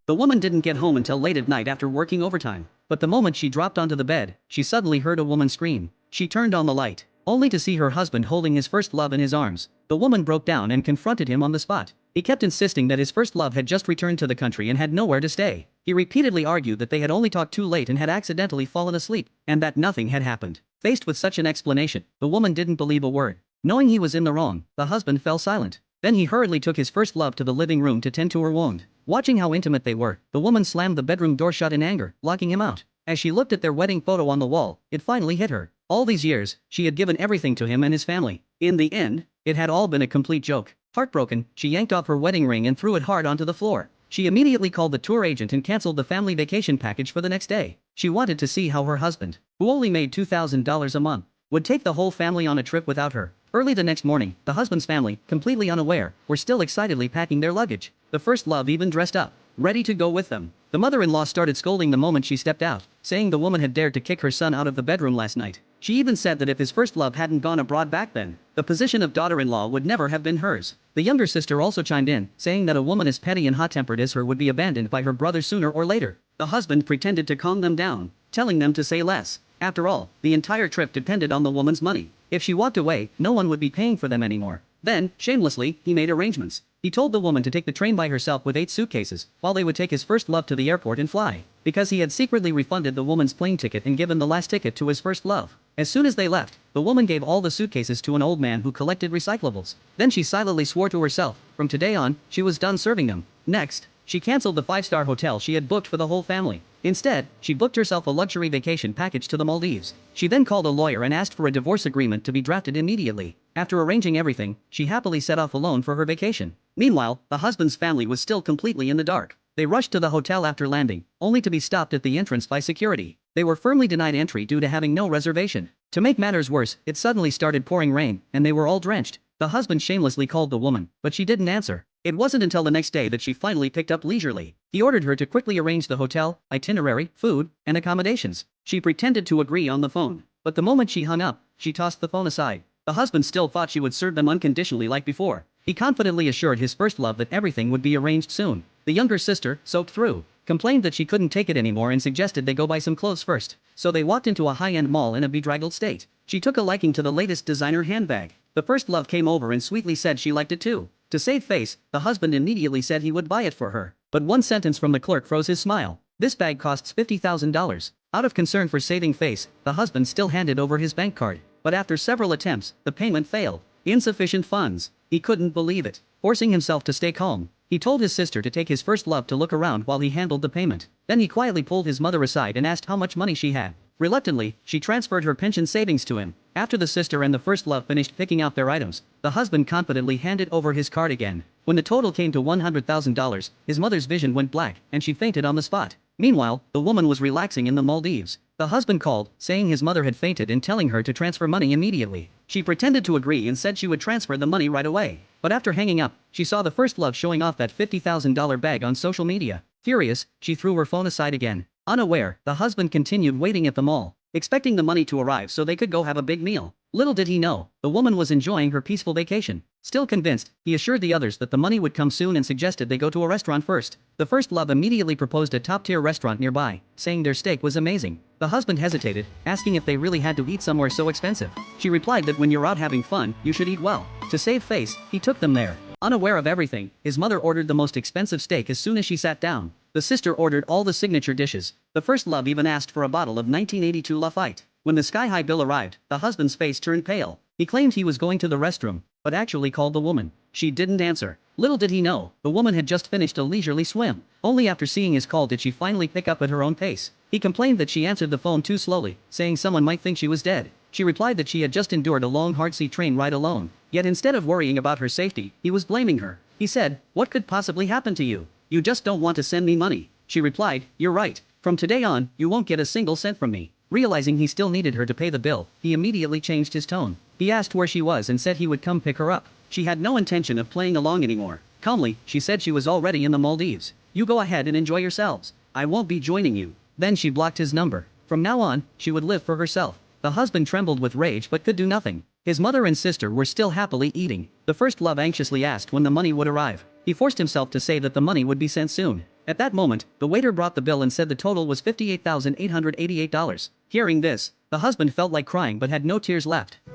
The woman didn't get home until late at night after working overtime. But the moment she dropped onto the bed, she suddenly heard a woman scream. She turned on the light, only to see her husband holding his first love in his arms. The woman broke down and confronted him on the spot. He kept insisting that his first love had just returned to the country and had nowhere to stay. He repeatedly argued that they had only talked too late and had accidentally fallen asleep, and that nothing had happened. Faced with such an explanation, the woman didn't believe a word. Knowing he was in the wrong, the husband fell silent. Then he hurriedly took his first love to the living room to tend to her wound. Watching how intimate they were, the woman slammed the bedroom door shut in anger, locking him out. As she looked at their wedding photo on the wall, it finally hit her. All these years, she had given everything to him and his family. In the end, it had all been a complete joke. Heartbroken, she yanked off her wedding ring and threw it hard onto the floor. She immediately called the tour agent and canceled the family vacation package for the next day. She wanted to see how her husband, who only made $2,000 a month, would take the whole family on a trip without her. Early the next morning, the husband's family, completely unaware, were still excitedly packing their luggage. The first love even dressed up, ready to go with them. The mother-in-law started scolding the moment she stepped out, saying the woman had dared to kick her son out of the bedroom last night. She even said that if his first love hadn't gone abroad back then, the position of daughter-in-law would never have been hers. The younger sister also chimed in, saying that a woman as petty and hot-tempered as her would be abandoned by her brother sooner or later. The husband pretended to calm them down, telling them to say less. After all, the entire trip depended on the woman's money. If she walked away, no one would be paying for them anymore. Then, shamelessly, he made arrangements. He told the woman to take the train by herself with 8 suitcases, while they would take his first love to the airport and fly. Because he had secretly refunded the woman's plane ticket and given the last ticket to his first love. As soon as they left, the woman gave all the suitcases to an old man who collected recyclables. Then she silently swore to herself, from today on, she was done serving them. Next, she canceled the 5-star hotel she had booked for the whole family. Instead, she booked herself a luxury vacation package to the Maldives. She then called a lawyer and asked for a divorce agreement to be drafted immediately. After arranging everything, she happily set off alone for her vacation. Meanwhile, the husband's family was still completely in the dark. They rushed to the hotel after landing, only to be stopped at the entrance by security. They were firmly denied entry due to having no reservation. To make matters worse, it suddenly started pouring rain, and they were all drenched. The husband shamelessly called the woman, but she didn't answer. It wasn't until the next day that she finally picked up leisurely. He ordered her to quickly arrange the hotel, itinerary, food, and accommodations. She pretended to agree on the phone, but the moment she hung up, she tossed the phone aside. The husband still thought she would serve them unconditionally like before. He confidently assured his first love that everything would be arranged soon. The younger sister, soaked through, complained that she couldn't take it anymore and suggested they go buy some clothes first. So they walked into a high-end mall in a bedraggled state. She took a liking to the latest designer handbag. The first love came over and sweetly said she liked it too. To save face, the husband immediately said he would buy it for her. But one sentence from the clerk froze his smile. This bag costs $50,000. Out of concern for saving face, the husband still handed over his bank card. But after several attempts, the payment failed. Insufficient funds. He couldn't believe it. Forcing himself to stay calm, he told his sister to take his first love to look around while he handled the payment. Then he quietly pulled his mother aside and asked how much money she had. Reluctantly, she transferred her pension savings to him. After the sister and the first love finished picking out their items, the husband confidently handed over his card again. When the total came to $100,000, his mother's vision went black, and she fainted on the spot. Meanwhile, the woman was relaxing in the Maldives. The husband called, saying his mother had fainted and telling her to transfer money immediately. She pretended to agree and said she would transfer the money right away. But after hanging up, she saw the first love showing off that $50,000 bag on social media. Furious, she threw her phone aside again. Unaware, the husband continued waiting at the mall, expecting the money to arrive so they could go have a big meal. Little did he know, the woman was enjoying her peaceful vacation. Still convinced, he assured the others that the money would come soon and suggested they go to a restaurant first. The first love immediately proposed a top-tier restaurant nearby, saying their steak was amazing. The husband hesitated, asking if they really had to eat somewhere so expensive. She replied that when you're out having fun, you should eat well. To save face, he took them there. Unaware of everything, his mother ordered the most expensive steak as soon as she sat down. The sister ordered all the signature dishes. The first love even asked for a bottle of 1982 Lafite. When the sky-high bill arrived, the husband's face turned pale. He claimed he was going to the restroom, but actually called the woman. She didn't answer. Little did he know, the woman had just finished a leisurely swim. Only after seeing his call did she finally pick up at her own pace. He complained that she answered the phone too slowly, saying someone might think she was dead. She replied that she had just endured a long hard-sea train ride alone. Yet instead of worrying about her safety, he was blaming her. He said, "What could possibly happen to you? You just don't want to send me money." She replied, "You're right. From today on, you won't get a single cent from me." Realizing he still needed her to pay the bill, he immediately changed his tone. He asked where she was and said he would come pick her up. She had no intention of playing along anymore. Calmly, she said she was already in the Maldives. "You go ahead and enjoy yourselves. I won't be joining you." Then she blocked his number. From now on, she would live for herself. The husband trembled with rage but could do nothing. His mother and sister were still happily eating. The first love anxiously asked when the money would arrive. He forced himself to say that the money would be sent soon. At that moment, the waiter brought the bill and said the total was $58,888. Hearing this, the husband felt like crying but had no tears left.